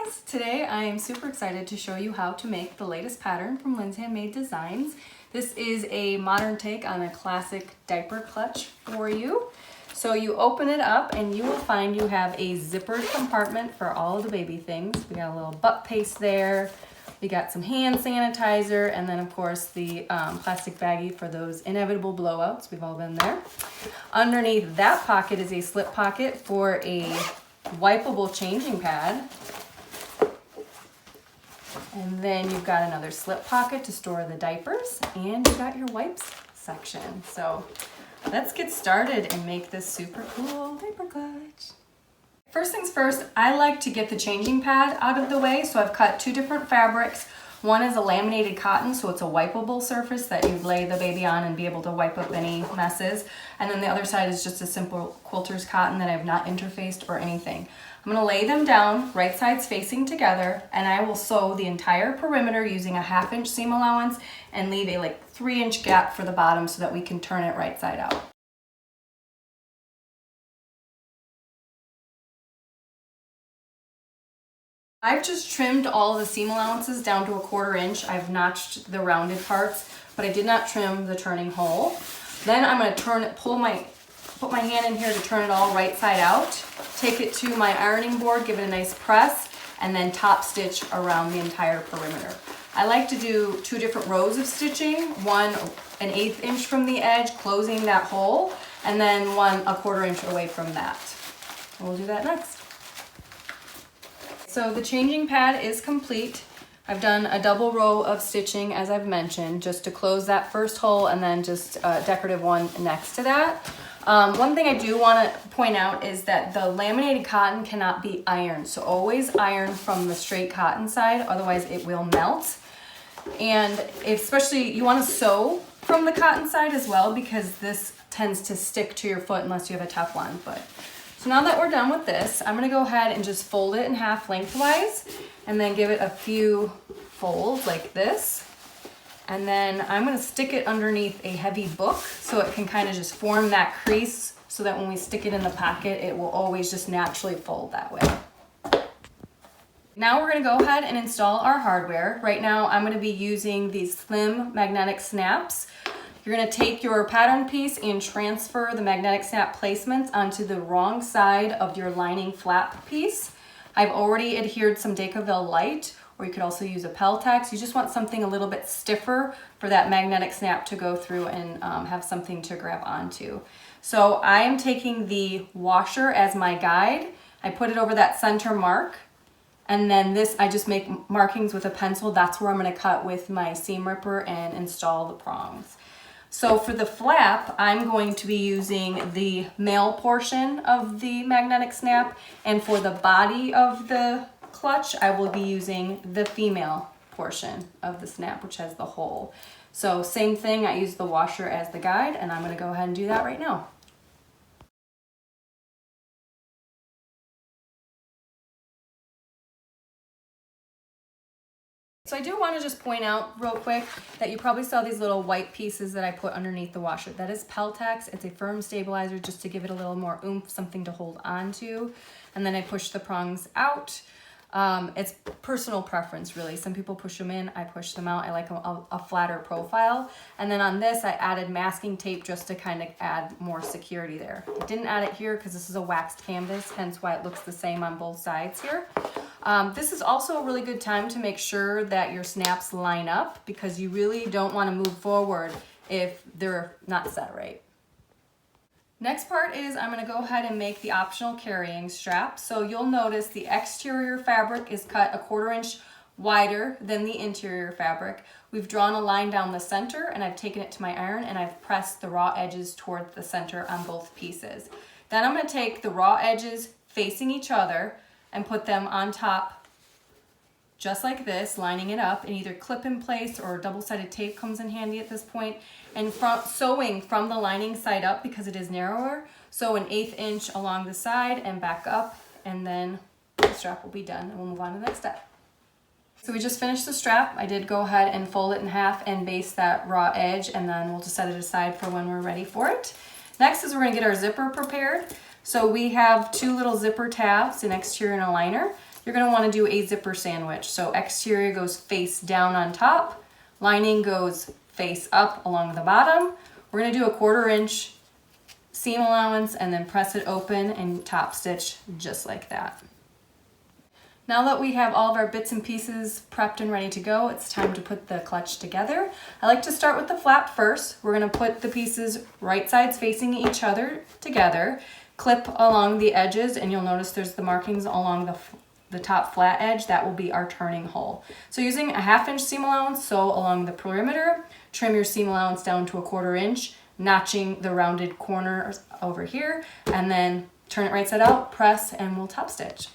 guys! Today I am super excited to show you how to make the latest pattern from Lynn's Handmade Designs. This is a modern take on a classic diaper clutch for you. So you open it up and you will find you have a zippered compartment for all of the baby things. We got a little butt paste there, we got some hand sanitizer, and then of course the plastic baggie for those inevitable blowouts. We've all been there. Underneath that pocket is a slip pocket for a wipeable changing pad. And then you've got another slip pocket to store the diapers, and you've got your wipes section. So let's get started and make this super cool diaper clutch. First things first, I like to get the changing pad out of the way. So I've cut two different fabrics. One is a laminated cotton, so it's a wipeable surface that you lay the baby on and be able to wipe up any messes. And then the other side is just a simple quilter's cotton that I've not interfaced or anything. I'm gonna lay them down, right sides facing together, and I will sew the entire perimeter using a 1/2 inch seam allowance and leave a 3-inch gap for the bottom so that we can turn it right side out. I've just trimmed all the seam allowances down to a 1/4 inch. I've notched the rounded parts, but I did not trim the turning hole. Then I'm going to put my hand in here to turn it all right side out, take it to my ironing board, give it a nice press, and then top stitch around the entire perimeter. I like to do 2 different rows of stitching, one 1/8 inch from the edge, closing that hole, and then one 1/4 inch away from that. We'll do that next. So the changing pad is complete. I've done a double row of stitching, as I've mentioned, just to close that first hole and then just a decorative one next to that. One thing I do want to point out is that the laminated cotton cannot be ironed. So always iron from the straight cotton side, otherwise it will melt. And especially you want to sew from the cotton side as well, because this tends to stick to your foot unless you have a Teflon foot. So now that we're done with this, I'm gonna go ahead and just fold it in half lengthwise and then give it a few folds like this. And then I'm gonna stick it underneath a heavy book so it can kind of just form that crease so that when we stick it in the pocket, it will always just naturally fold that way. Now we're gonna go ahead and install our hardware. Right now, I'm gonna be using these slim magnetic snaps. You're going to take your pattern piece and transfer the magnetic snap placements onto the wrong side of your lining flap piece. I've already adhered some Decaville Light, or you could also use a Peltex. You just want something a little bit stiffer for that magnetic snap to go through and have something to grab onto. So I am taking the washer as my guide. I put it over that center mark. And then this, I just make markings with a pencil. That's where I'm going to cut with my seam ripper and install the prongs. So for the flap, I'm going to be using the male portion of the magnetic snap, and for the body of the clutch, I will be using the female portion of the snap, which has the hole. So same thing, I use the washer as the guide, and I'm going to go ahead and do that right now. So I do want to just point out real quick that you probably saw these little white pieces that I put underneath the washer. That is Peltex. It's a firm stabilizer just to give it a little more oomph, something to hold on to. And then I push the prongs out. It's personal preference, really. Some people push them in, I push them out. I like a flatter profile. And then on this, I added masking tape just to kind of add more security there. I didn't add it here because this is a waxed canvas, hence why it looks the same on both sides here. This is also a really good time to make sure that your snaps line up, because you really don't want to move forward if they're not set right. Next part is I'm going to go ahead and make the optional carrying strap. So you'll notice the exterior fabric is cut a 1/4 inch wider than the interior fabric. We've drawn a line down the center, and I've taken it to my iron and I've pressed the raw edges toward the center on both pieces. Then I'm going to take the raw edges facing each other and put them on top just like this, lining it up, and either clip in place or double-sided tape comes in handy at this point. And sewing from the lining side up, because it is narrower, sew an 1/8 inch along the side and back up, and then the strap will be done, and we'll move on to the next step. So we just finished the strap. I did go ahead and fold it in half and base that raw edge, and then we'll just set it aside for when we're ready for it. Next is we're going to get our zipper prepared. So we have 2 little zipper tabs, an exterior and a liner. you're gonna wanna do a zipper sandwich. So exterior goes face down on top, lining goes face up along the bottom. We're gonna do a 1/4 inch seam allowance and then press it open and top stitch just like that. Now that we have all of our bits and pieces prepped and ready to go, it's time to put the clutch together. I like to start with the flap first. We're gonna put the pieces right sides facing each other together, clip along the edges, and you'll notice there's the markings along the top flat edge. That will be our turning hole. So using a 1/2 inch seam allowance, sew along the perimeter, trim your seam allowance down to a 1/4 inch, notching the rounded corners over here, and then turn it right side out, press, and we'll top stitch.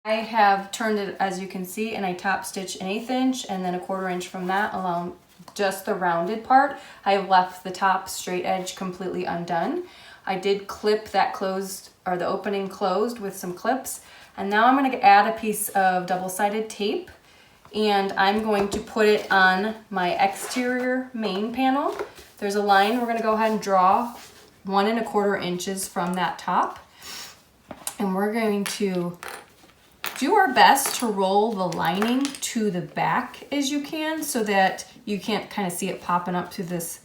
I have turned it, as you can see, and I top stitch an 1/8 inch and then a 1/4 inch from that along just the rounded part. I have left the top straight edge completely undone. I did clip that closed, or the opening closed with some clips. And now I'm going to add a piece of double-sided tape, and I'm going to put it on my exterior main panel. There's a line we're going to go ahead and draw 1 1/4 inches from that top. And we're going to do our best to roll the lining to the back as you can so that you can't kind of see it popping up to this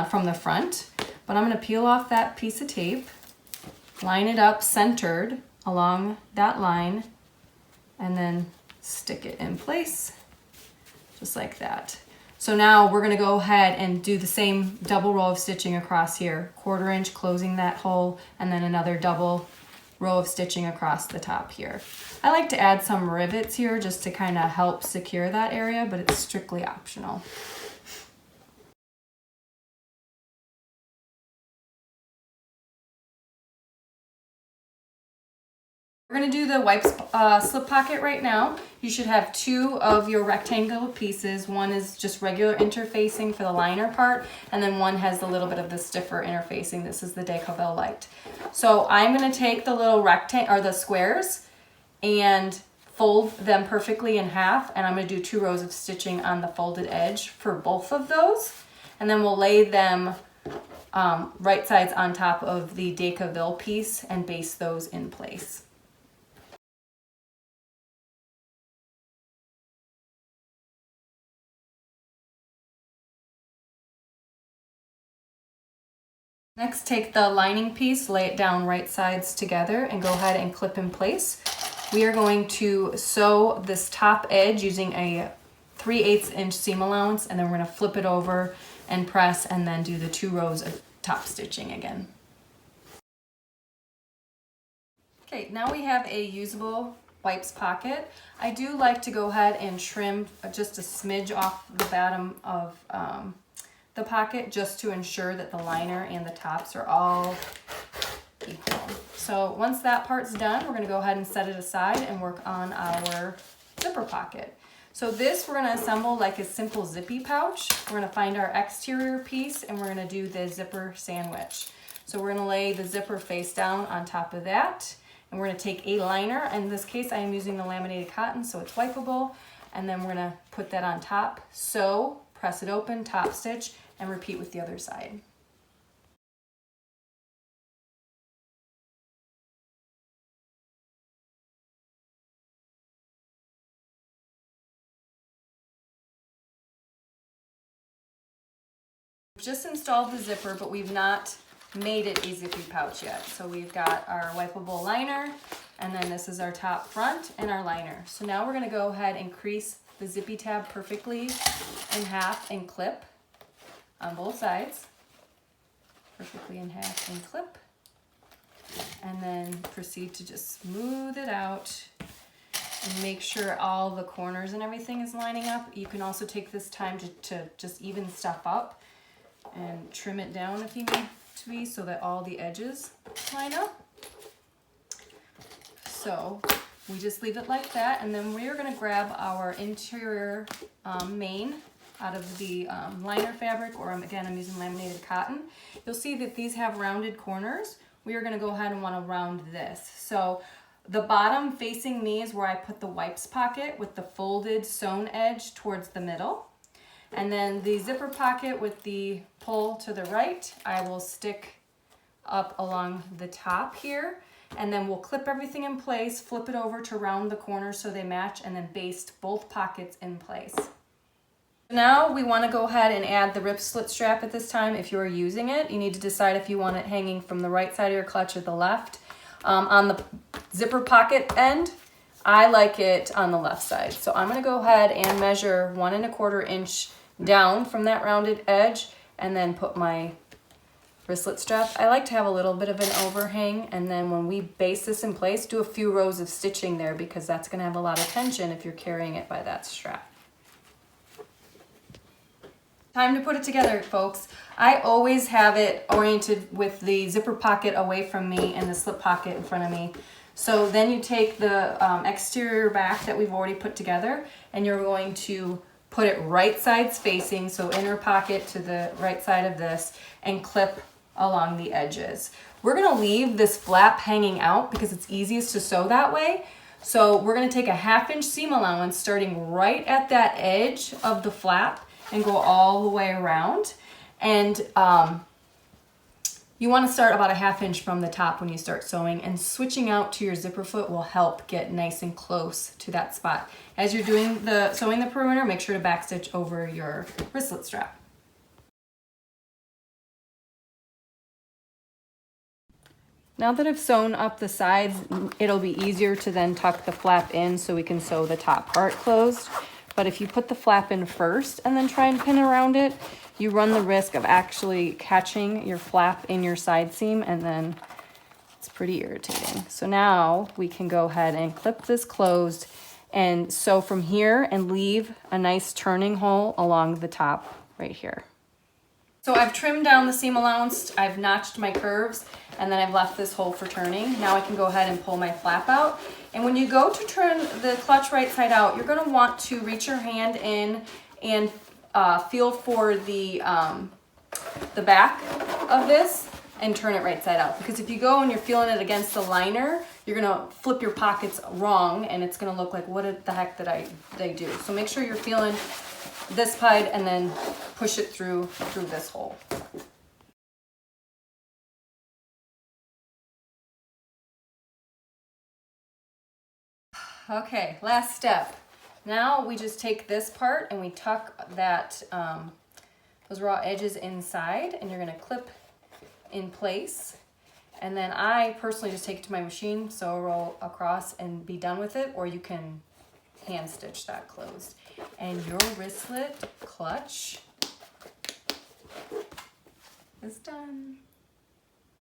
from the front. But I'm going to peel off that piece of tape, line it up centered along that line, and then stick it in place just like that. So now we're going to go ahead and do the same double row of stitching across here, 1/4 inch closing that hole, and then another double row of stitching across the top here. I like to add some rivets here just to kind of help secure that area, but it's strictly optional. We're going to do the wipes slip pocket right now. You should have 2 of your rectangle pieces. One is just regular interfacing for the liner part, and then one has a little bit of the stiffer interfacing. This is the Decaville Light. So I'm going to take the little rectangle or the squares and fold them perfectly in half, and I'm going to do 2 rows of stitching on the folded edge for both of those, and then we'll lay them right sides on top of the Decaville piece and base those in place. Next, take the lining piece, lay it down right sides together, and go ahead and clip in place. We are going to sew this top edge using a 3/8 inch seam allowance, and then we're going to flip it over and press, and then do the 2 rows of top stitching again. Okay, now we have a usable wipes pocket. I do like to go ahead and trim just a smidge off the bottom of the pocket just to ensure that the liner and the tops are all equal. So once that part's done, we're going to go ahead and set it aside and work on our zipper pocket. So this we're going to assemble like a simple zippy pouch. We're going to find our exterior piece and we're going to do the zipper sandwich. So we're going to lay the zipper face down on top of that, and we're going to take a liner. In this case I am using the laminated cotton, so it's wipeable, and then we're going to put that on top, sew, press it open, top stitch, and repeat with the other side. We've just installed the zipper, but we've not made it a zippy pouch yet. So we've got our wipeable liner, and then this is our top front and our liner. So now we're going to go ahead and crease the zippy tab perfectly in half and clip on both sides, perfectly in half and clip, and then proceed to just smooth it out and make sure all the corners and everything is lining up. You can also take this time to just even stuff up and trim it down if you need to be, so that all the edges line up. So we just leave it like that, and then we're going to grab our interior main out of the liner fabric, or again, I'm using laminated cotton. You'll see that these have rounded corners. We are gonna go ahead and wanna round this. So the bottom facing me is where I put the wipes pocket with the folded sewn edge towards the middle. And then the zipper pocket with the pull to the right, I will stick up along the top here, and then we'll clip everything in place, flip it over to round the corners so they match, and then baste both pockets in place. Now we want to go ahead and add the rip slit strap at this time. If you are using it, you need to decide if you want it hanging from the right side of your clutch or the left. On the zipper pocket end, I like it on the left side. So I'm going to go ahead and measure 1 1/4 inch down from that rounded edge, and then put my wristlet strap. I like to have a little bit of an overhang, and then when we base this in place, do a few rows of stitching there, because that's going to have a lot of tension if you're carrying it by that strap. Time to put it together, folks. I always have it oriented with the zipper pocket away from me and the slip pocket in front of me. So then you take the exterior back that we've already put together, and you're going to put it right sides facing, so inner pocket to the right side of this, and clip along the edges. We're gonna leave this flap hanging out because it's easiest to sew that way. So we're gonna take a 1/2 inch seam allowance starting right at that edge of the flap and go all the way around. And you want to start about a 1/2 inch from the top when you start sewing, and switching out to your zipper foot will help get nice and close to that spot. As you're doing the sewing the perimeter, make sure to backstitch over your wristlet strap. Now that I've sewn up the sides, it'll be easier to then tuck the flap in so we can sew the top part closed. But if you put the flap in first and then try and pin around it, you run the risk of actually catching your flap in your side seam, and then it's pretty irritating. So now we can go ahead and clip this closed and sew from here and leave a nice turning hole along the top right here. So I've trimmed down the seam allowance, I've notched my curves, and then I've left this hole for turning. Now I can go ahead and pull my flap out. And when you go to turn the clutch right side out, you're gonna want to reach your hand in and feel for the back of this and turn it right side out. Because if you go and you're feeling it against the liner, you're gonna flip your pockets wrong, and it's gonna look like, what the heck did they do? So make sure you're feeling this side and then push it through this hole. Okay, last step. Now we just take this part and we tuck that those raw edges inside, and you're gonna clip in place. And then I personally just take it to my machine, sew a row across and be done with it, or you can hand stitch that closed. And your wristlet clutch is done.